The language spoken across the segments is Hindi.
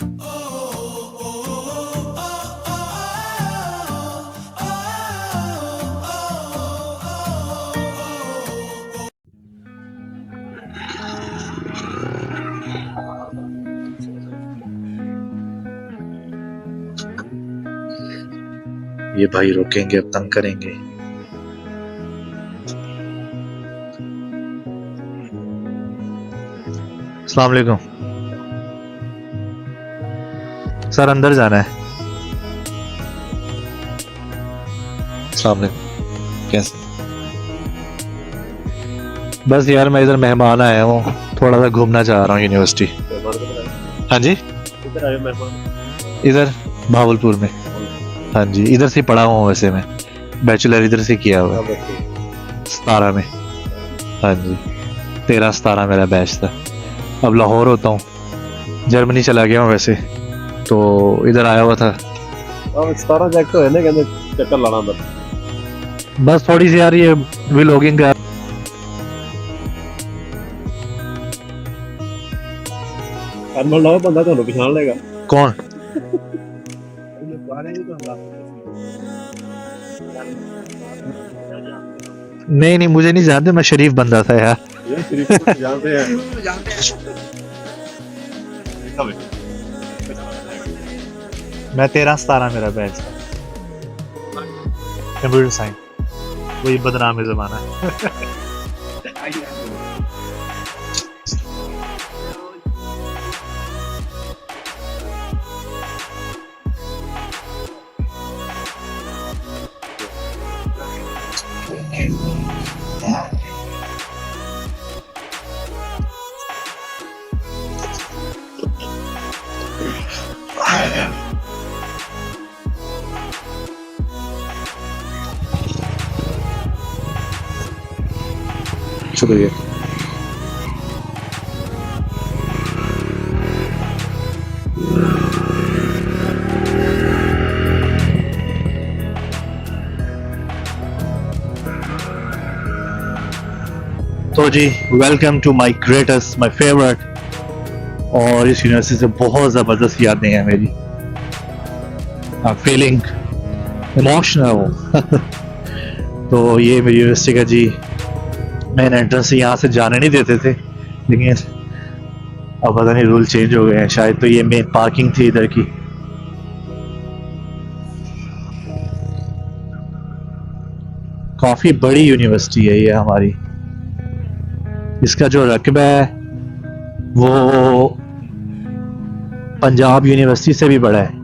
ये भाई रोकेंगे, अब तंग करेंगे। अस्सलाम वालेकुम सर, अंदर जाना है। अस्सलाम वालेकुम, कैसे? बस यार मैं इधर मेहमान आया हूँ, थोड़ा सा घूमना चाह रहा हूँ यूनिवर्सिटी। हाँ जी, इधर भावलपुर में। हाँ जी, इधर से पढ़ा हूँ वैसे मैं, बैचलर इधर से किया हुआ है 17 में। हाँ जी, 13-17 मेरा बैच था। अब लाहौर होता हूँ, जर्मनी चला गया हूँ वैसे, तो इधर आया हुआ था। 17 जैक तो है ना, कहते चक्कर लाना अंदर। बस थोड़ी सी यार ये व्लॉगिंग का एनमल लाओ, बंदा ਤੁਹਾਨੂੰ ਪਛਾਣ ਲੇਗਾ। कौन? नहीं नहीं, मुझे नहीं जानते, मैं शरीफ बंदा था यार। ये शरीफ को जानते हैं। मैं 13-17 मेरा बैच था, कंप्यूटर साइंस, वही बदनाम जमाना है। शुक्रिया। तो जी, welcome to my greatest, my favourite, और इस यूनिवर्सिटी से बहुत ज़बरदस्त यादें हैं मेरी। I am feeling emotional. तो ये मेरी यूनिवर्सिटी का जी मेन एंट्रेंस से, यहाँ से जाने नहीं देते थे, लेकिन अब पता नहीं रूल चेंज हो गए हैं शायद। तो ये मेन पार्किंग थी इधर की। काफ़ी बड़ी यूनिवर्सिटी है ये हमारी। इसका जो रकबा है वो पंजाब यूनिवर्सिटी से भी बड़ा है।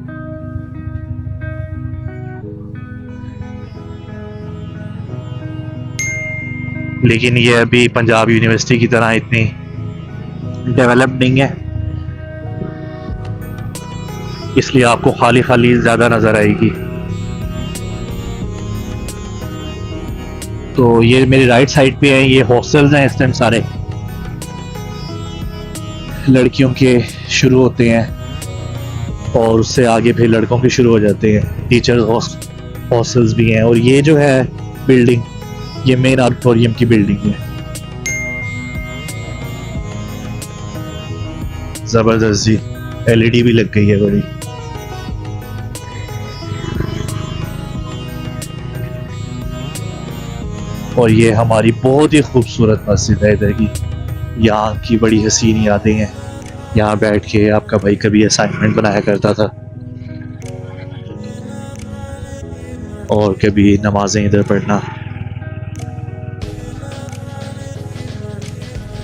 लेकिन ये अभी पंजाब यूनिवर्सिटी की तरह इतनी डेवलप नहीं है, इसलिए आपको खाली खाली ज़्यादा नज़र आएगी। तो ये मेरी राइट साइड पे है, ये हॉस्टल्स हैं इस टाइम सारे, लड़कियों के शुरू होते हैं और उससे आगे फिर लड़कों के शुरू हो जाते हैं। टीचर्स हॉस्टल्स भी हैं। और ये जो है बिल्डिंग, ये मेन ऑडिटोरियम की बिल्डिंग है। जबरदस्त जी, एलईडी भी लग गई है बड़ी। और ये हमारी बहुत ही खूबसूरत मस्जिद है इधर की। यहाँ की बड़ी हसीन यादें हैं। यहाँ बैठ के आपका भाई कभी असाइनमेंट बनाया करता था और कभी नमाजें इधर पढ़ना।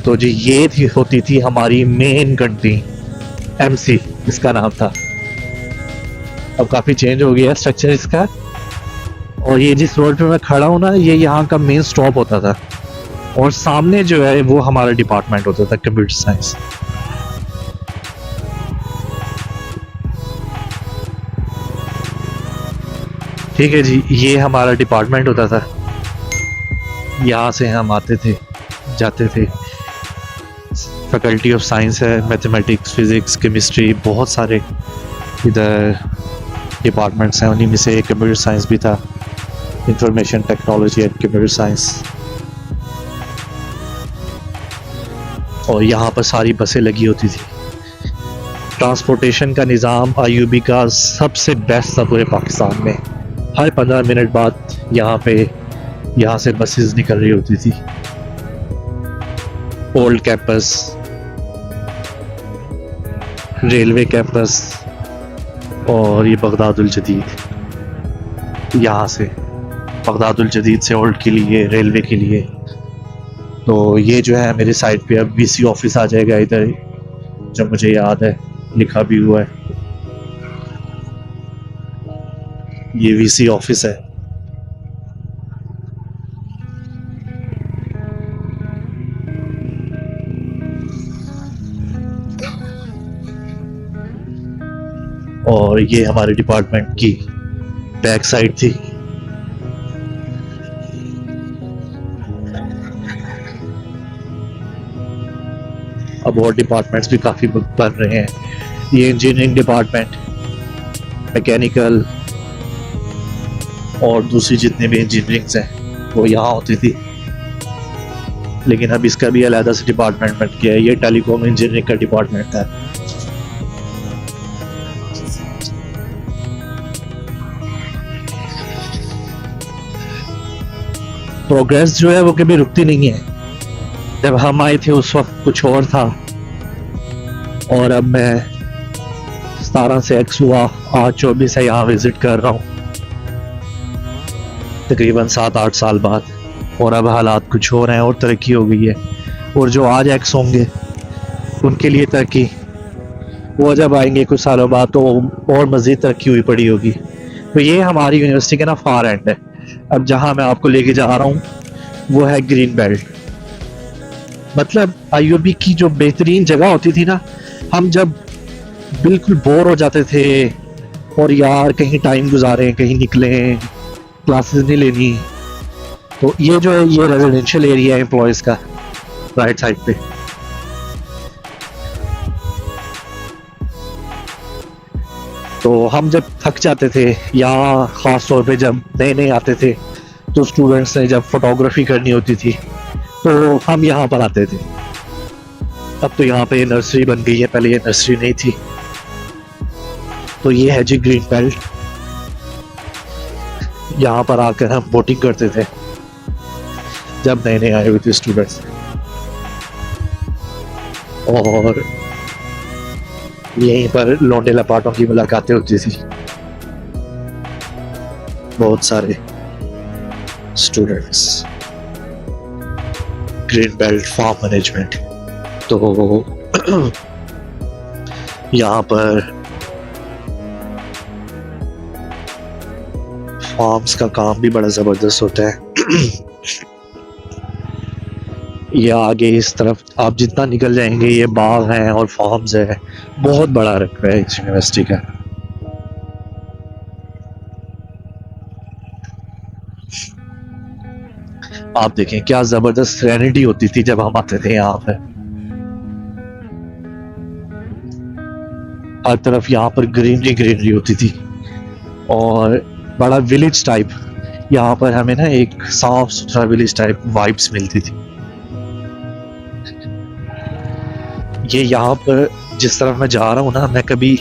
तो जी ये होती थी हमारी मेन कैंटीन, एमसी इसका नाम था। अब काफ़ी चेंज हो गया स्ट्रक्चर इसका। और ये जिस रोड पे मैं खड़ा हूँ ना, ये यहाँ का मेन स्टॉप होता था, और सामने जो है वो हमारा डिपार्टमेंट होता था, कंप्यूटर साइंस। ठीक है जी, ये हमारा डिपार्टमेंट होता था। यहाँ से हम आते थे जाते थे। फैकल्टी ऑफ साइंस है, मैथमेटिक्स, फिज़िक्स, केमिस्ट्री, बहुत सारे इधर डिपार्टमेंट्स हैं। उन्हीं में से एक कंप्यूटर साइंस भी था, information technology and computer science. और यहाँ पर सारी बसें लगी होती थी, ट्रांसपोर्टेशन का निज़ाम आईयूबी का सबसे बेस्ट था पूरे पाकिस्तान में। हर 15 मिनट बाद यहाँ से बसेस निकल रही होती थी। ओल्ड कैंपस, रेलवे कैंपस और ये बगदादुल जदीद, यहाँ से बगदादुल जदीद से ओल्ड के लिए, रेलवे के लिए। तो ये जो है मेरे साइड पे अब वीसी ऑफिस आ जाएगा इधर, जो मुझे याद है लिखा भी हुआ है, ये वीसी ऑफिस है। और ये हमारे डिपार्टमेंट की बैक साइड थी। अब और डिपार्टमेंट्स भी काफ़ी बन रहे हैं। ये इंजीनियरिंग डिपार्टमेंट, मैकेनिकल और दूसरी जितने भी इंजीनियरिंग्स हैं वो यहाँ होती थी, लेकिन अब इसका भी अलग से डिपार्टमेंट बन गया है। ये टेलीकॉम इंजीनियरिंग का डिपार्टमेंट था। प्रोग्रेस जो है वो कभी रुकती नहीं है। जब हम आए थे उस वक्त कुछ और था, और अब मैं 17 से एक्स हुआ, आज 24 है, यहाँ विजिट कर रहा हूँ तकरीबन 7-8 साल बाद। और अब हालात कुछ हो रहे हैं और तरक्की हो गई है। और जो आज एक्स होंगे उनके लिए तरक्की, वो जब आएंगे कुछ सालों बाद तो और मज़ीद तरक्की हुई पड़ी होगी। तो ये हमारी यूनिवर्सिटी का ना फार एंड है। अब जहाँ मैं आपको लेके जा रहा हूँ वो है ग्रीन बेल्ट। मतलब आईयूबी की जो बेहतरीन जगह होती थी ना, हम जब बिल्कुल बोर हो जाते थे और यार कहीं टाइम गुजारें, कहीं निकलें, क्लासेस नहीं लेनी, तो ये जो है ये रेजिडेंशियल एरिया है एम्प्लॉयज़ का, राइट साइड पे। तो हम जब थक जाते थे, या ख़ास तौर पे जब नए नए आते थे, तो स्टूडेंट्स ने जब फोटोग्राफी करनी होती थी तो हम यहाँ पर आते थे। अब तो यहाँ पे नर्सरी बन गई है, पहले ये नर्सरी नहीं थी। तो ये है जी ग्रीन बेल्ट। यहाँ पर आकर हम बोटिंग करते थे जब नए नए आए हुए थे स्टूडेंट्स, और यहीं पर लौंडे लपाटों की मुलाकातें होती थी, बहुत सारे students. Green belt farm management, तो यहाँ पर फार्म्स का काम भी बड़ा ज़बरदस्त होता है। ये आगे इस तरफ आप जितना निकल जाएंगे ये बाग हैं और फार्म्स है, बहुत बड़ा रकबा है इस यूनिवर्सिटी का। आप देखें क्या जबरदस्त सेरेनिटी होती थी जब हम आते थे यहाँ पर। हर तरफ यहाँ पर ग्रीनरी ग्रीनरी होती थी और बड़ा विलेज टाइप, यहाँ पर हमें ना एक साफ सुथरा विलेज टाइप वाइब्स मिलती थी। ये यहाँ पर जिस तरफ मैं जा रहा हूँ ना, मैं कभी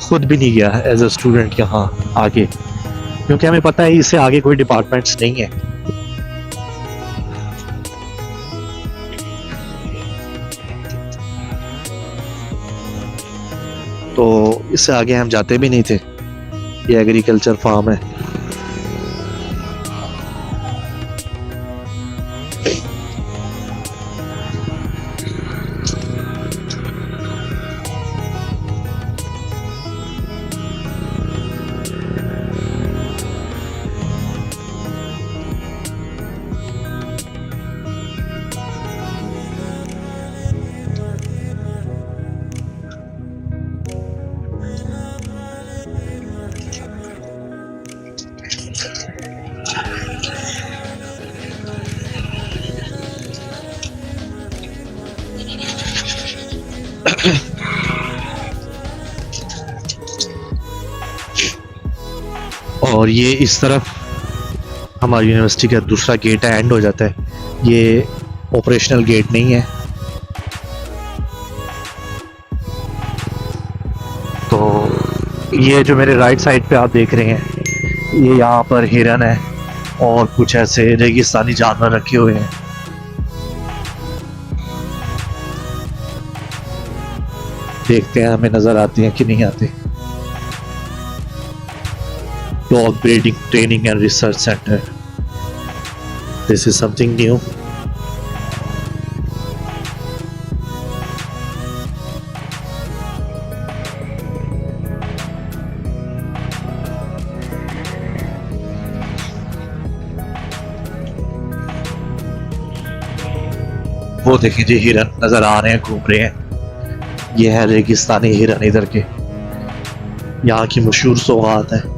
खुद भी नहीं गया एज अ स्टूडेंट यहाँ आगे, क्योंकि हमें पता है इससे आगे कोई डिपार्टमेंट्स नहीं है। तो इससे आगे हम जाते भी नहीं थे। ये एग्रीकल्चर फार्म है। और ये इस तरफ हमारी यूनिवर्सिटी का दूसरा गेट है, एंड हो जाता है। ये ऑपरेशनल गेट नहीं है। ये जो मेरे राइट साइड पे आप देख रहे हैं, ये यहाँ पर हिरन है और कुछ ऐसे रेगिस्तानी जानवर रखे हुए हैं। देखते हैं हमें नजर आते हैं कि नहीं आते। Dog breeding training and research centre, this is something new. वो देखिए जी, हिरन नजर आ रहे हैं, घूम रहे हैं। ये है रेगिस्तानी हिरन इधर के, यहाँ की मशहूर सौगात है।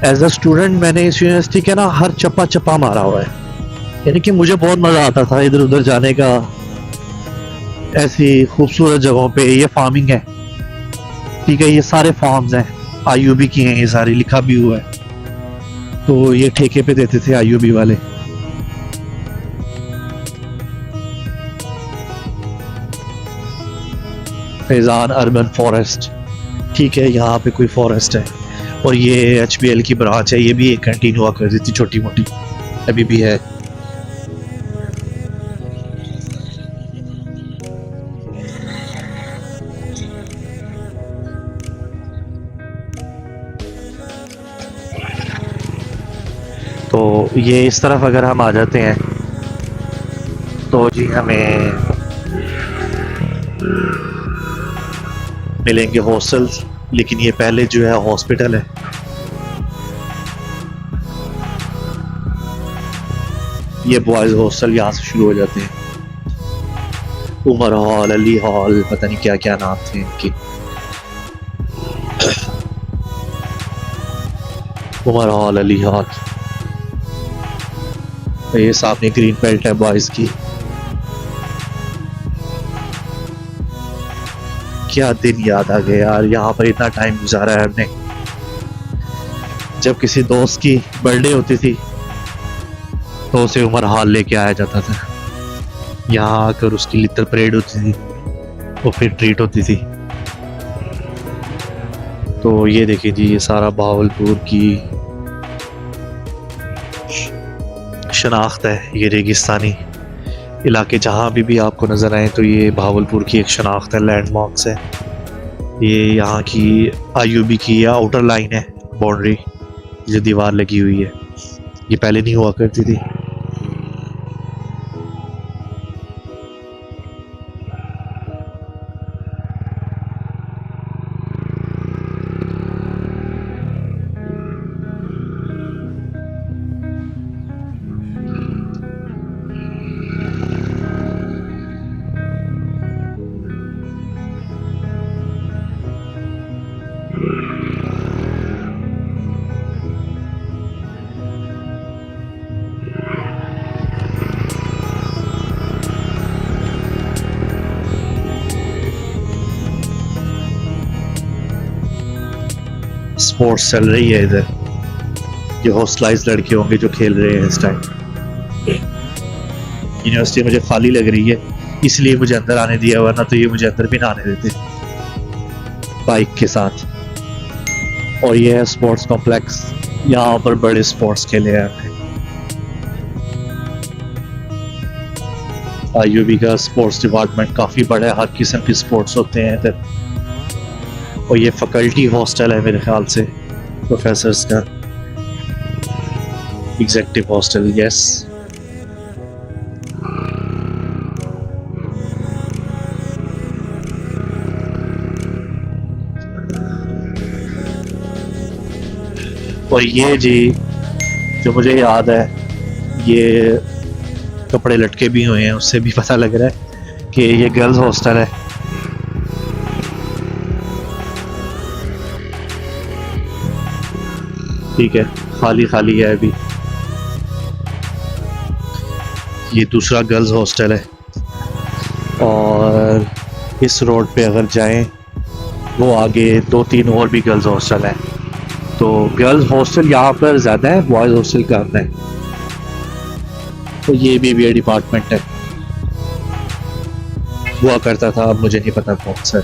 एज अ स्टूडेंट मैंने इस यूनिवर्सिटी के ना हर चप्पा चप्पा मारा हुआ है, यानी कि मुझे बहुत मज़ा आता था इधर उधर जाने का, ऐसी खूबसूरत जगहों पे। ये फार्मिंग है, ठीक है, ये सारे फार्म्स हैं, आईयूबी की हैं ये सारी, लिखा भी हुआ है। तो ये ठेके पे देते थे आईयूबी वाले। फैजान अर्बन फॉरेस्ट, ठीक है, यहाँ पे कोई फॉरेस्ट है। और ये HBL की ब्रांच है, ये भी एक कैंटीन हुआ करती थी छोटी मोटी, अभी भी है। तो ये इस तरफ अगर हम आ जाते हैं तो जी हमें मिलेंगे हॉस्टल्स, लेकिन ये पहले जो है हॉस्पिटल है। ये बॉयज हॉस्टल यहाँ से शुरू हो जाते हैं। उमर हॉल, अली हॉल, पता नहीं क्या क्या नाम थे इनके। Umar hall, Ali hall. ये सामने ग्रीन बेल्ट है बॉयज की। क्या दिन याद आ गए यार, यहाँ पर इतना टाइम गुजारा है हमने। जब किसी दोस्त की बर्थडे होती थी तो उसे उमर हॉल लेके आया जाता था, यहाँ आकर उसकी लिटर परेड होती थी और फिर ट्रीट होती थी। तो ये देखिए जी, ये सारा बहावलपुर की शनाख्त है। ये रेगिस्तानी इलाके जहाँ भी आपको नज़र आए तो ये बहावलपुर की एक शनाख्त है, लैंडमार्क्स है। ये यहाँ की आईयूबी की या आउटर लाइन है, बाउंड्री जो दीवार लगी हुई है, ये पहले नहीं हुआ करती थी। स्पोर्ट्स चल रही है इधर, ये हॉस्टलाइज लड़के होंगे जो खेल रहे हैं इस टाइम। यूनिवर्सिटी मुझे खाली लग रही है इसलिए मुझे अंदर आने दिया, वरना तो ये मुझे अंदर भी ना आने देते बाइक के साथ। और ये है स्पोर्ट्स कॉम्प्लेक्स, यहाँ पर बड़े स्पोर्ट्स खेले हैं। आईयूबी का स्पोर्ट्स डिपार्टमेंट काफ़ी बड़ा है, हर किस्म के स्पोर्ट्स होते हैं इधर। और ये फैकल्टी हॉस्टल है मेरे ख्याल से, प्रोफेसर्स का एग्जेक्टिव हॉस्टल, यस। और ये जी जो मुझे याद है, ये कपड़े लटके भी हुए हैं, उससे भी पता लग रहा है कि ये गर्ल्स हॉस्टल है। ठीक है, खाली खाली है अभी। ये दूसरा गर्ल्स हॉस्टल है और इस रोड पे अगर जाएं वो आगे 2-3 और भी गर्ल्स हॉस्टल हैं। तो गर्ल्स हॉस्टल यहाँ पर ज़्यादा है, बॉयज़ हॉस्टल कम है। तो ये भी डिपार्टमेंट है, हुआ करता था, अब मुझे नहीं पता कौन सा।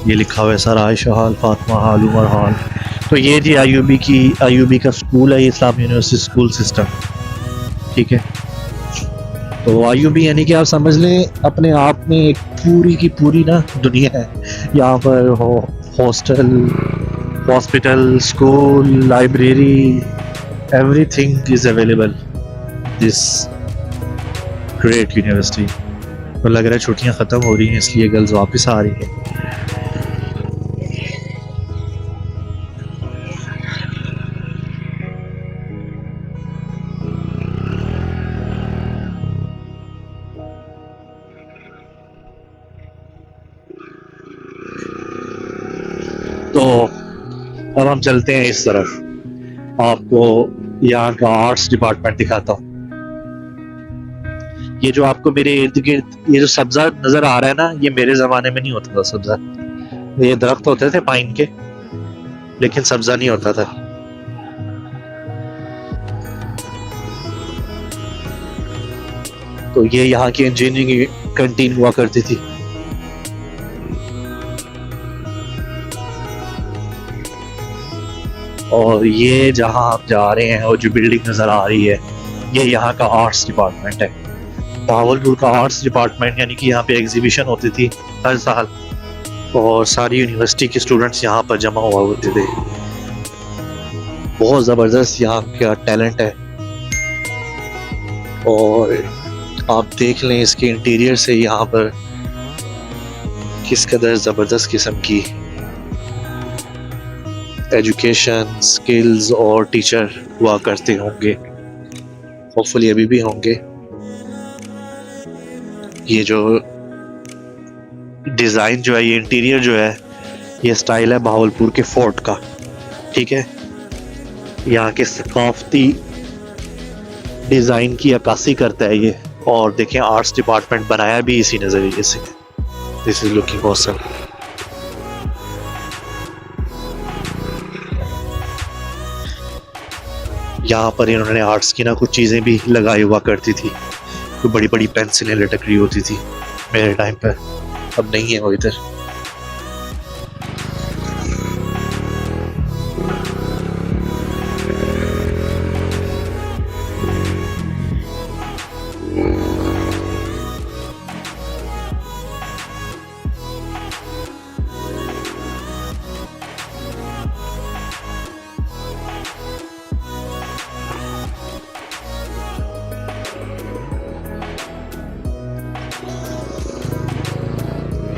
ये लिखा हुआ है sir Ayesha hall, Fatima hall, Umar hall. तो ये जी आईयूबी का स्कूल है, इस्लाम यूनिवर्सिटी स्कूल सिस्टम। ठीक है, तो आईयूबी यानी कि आप समझ लें अपने आप में एक पूरी की पूरी ना दुनिया है। यहाँ पर hostel, hospital, school, library, everything is available this great university. तो लग रहा है छुट्टियाँ ख़त्म हो रही हैं, इसलिए गर्ल्स वापस आ रही हैं। तो अब हम चलते हैं इस तरफ, आपको यहाँ का आर्ट्स डिपार्टमेंट दिखाता हूँ। ये जो आपको मेरे इर्द गिर्द ये जो सब्जा नजर आ रहा है ना, ये मेरे जमाने में नहीं होता था सब्जा। ये दरख्त होते थे पाइन के, लेकिन सब्जा नहीं होता था। तो ये यहाँ की इंजीनियरिंग कैंटीन हुआ करती थी। और ये जहां आप जा रहे हैं और जो बिल्डिंग नजर आ रही है, ये यहाँ का आर्ट्स डिपार्टमेंट है। भावलपुर का आर्ट्स डिपार्टमेंट, यानी कि यहाँ पे एग्जीबिशन होती थी हर साल और सारी यूनिवर्सिटी के स्टूडेंट्स यहाँ पर जमा हुआ होते थे। बहुत ज़बरदस्त यहाँ का टैलेंट है। और आप देख लें इसके इंटीरियर से यहाँ पर किस कदर ज़बरदस्त किस्म की एजुकेशन, स्किल्स और टीचर हुआ करते होंगे। होपफुली अभी भी होंगे। ये जो डिज़ाइन जो है, ये इंटीरियर जो है, ये स्टाइल है भावलपुर के फोर्ट का। ठीक है, यहाँ के सकाफती डिज़ाइन की अक्कासी करता है ये। और देखें आर्ट्स डिपार्टमेंट बनाया भी इसी नज़रिए से। This is looking awesome. यहाँ पर इन्होंने आर्ट्स की ना कुछ चीज़ें भी लगाई हुआ करती थी। कोई बड़ी बड़ी पेंसिलें लटक रही होती थी मेरे टाइम पर, अब नहीं है वो इधर।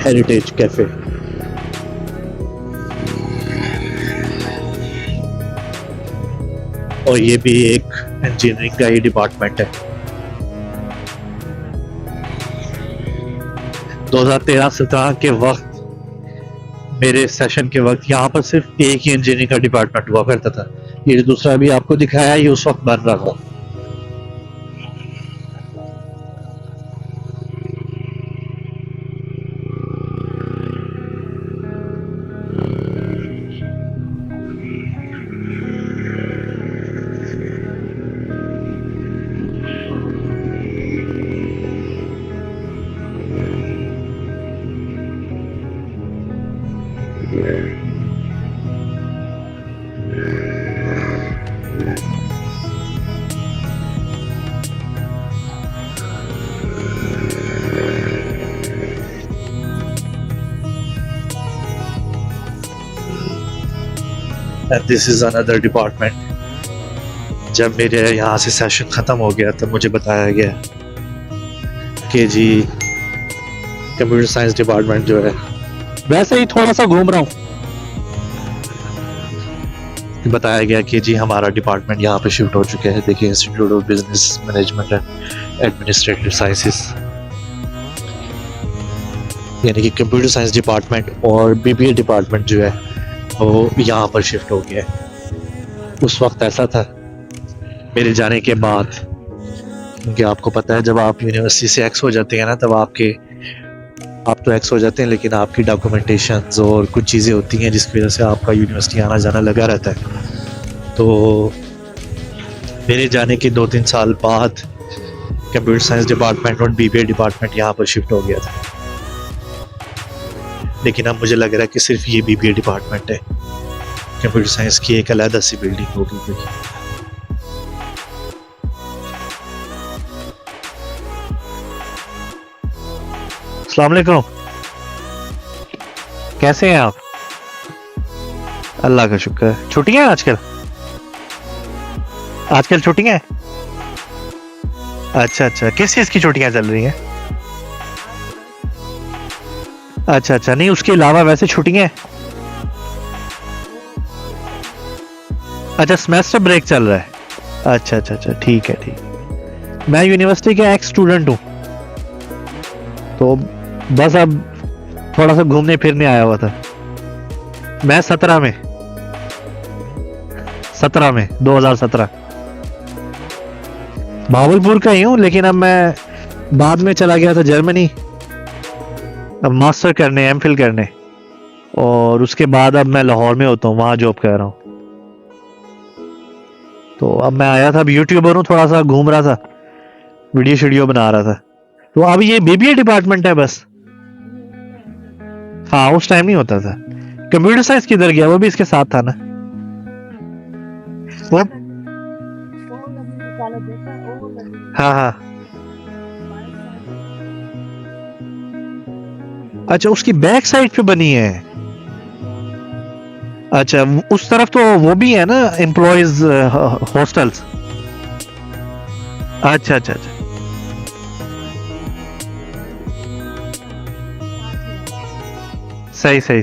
Heritage cafe. और ये भी एक इंजीनियरिंग का ही डिपार्टमेंट है। 2013-17 के वक्त, मेरे सेशन के वक्त, यहाँ पर सिर्फ एक ही इंजीनियरिंग का डिपार्टमेंट हुआ करता था। ये दूसरा भी आपको दिखाया, ये उस वक्त बन रहा था। And this is another department। जब मेरे यहाँ से सेशन ख़त्म हो गया तब मुझे बताया गया कि जी कंप्यूटर साइंस डिपार्टमेंट जो है, वैसे ही थोड़ा सा घूम रहा हूँ। बताया गया कि जी हमारा डिपार्टमेंट यहाँ पे शिफ्ट हो चुका है। देखिए institute of business management and administrative sciences, यानी कि कंप्यूटर साइंस डिपार्टमेंट और बीबीए डिपार्टमेंट जो है वो यहाँ पर शिफ्ट हो गया है। उस वक्त ऐसा था मेरे जाने के बाद, क्योंकि आपको पता है जब आप यूनिवर्सिटी से एक्स हो जाते हैं ना, तब आप तो एक्स हो जाते हैं लेकिन आपकी डॉक्यूमेंटेशंस और कुछ चीज़ें होती हैं जिसकी वजह से आपका यूनिवर्सिटी आना जाना लगा रहता है। तो मेरे जाने के 2-3 साल बाद कंप्यूटर साइंस डिपार्टमेंट और बीबीए डिपार्टमेंट यहाँ पर शिफ्ट हो गया था। लेकिन अब मुझे लग रहा है कि सिर्फ ये बीबीए डिपार्टमेंट है, कंप्यूटर साइंस की एक अलग सी बिल्डिंग होगी। अस्सलाम वालेकुम, कैसे हैं आप? अल्लाह का शुक्र है। छुट्टियां हैं आजकल? आजकल छुट्टियां हैं? अच्छा अच्छा, किस चीज़ की छुट्टियां चल रही हैं? अच्छा अच्छा, नहीं उसके अलावा वैसे छुट्टियां हैं? अच्छा, सेमेस्टर ब्रेक चल रहा है। अच्छा अच्छा अच्छा, ठीक है ठीक। मैं यूनिवर्सिटी का एक्स स्टूडेंट हूँ, तो बस अब थोड़ा सा घूमने फिरने आया हुआ था। मैं 2017 भावलपुर का ही हूँ, लेकिन अब मैं बाद में चला गया था जर्मनी, अब मास्टर करने, एमफिल करने, और उसके बाद अब मैं लाहौर में होता हूँ, वहाँ जॉब कर रहा हूँ। तो अब मैं आया था, अब यूट्यूबर हूँ, थोड़ा सा घूम रहा था, वीडियो शीडियो बना रहा था। तो अब ये बीबीए डिपार्टमेंट है बस। हाँ, उस टाइम नहीं होता था। कंप्यूटर साइंस किधर गया? वो भी इसके साथ था ना वो। हाँ हाँ, अच्छा उसकी बैक साइड पे बनी है। अच्छा, उस तरफ तो वो भी है ना, एम्प्लॉयज हॉस्टल्स। अच्छा अच्छा अच्छा, सही सही सही।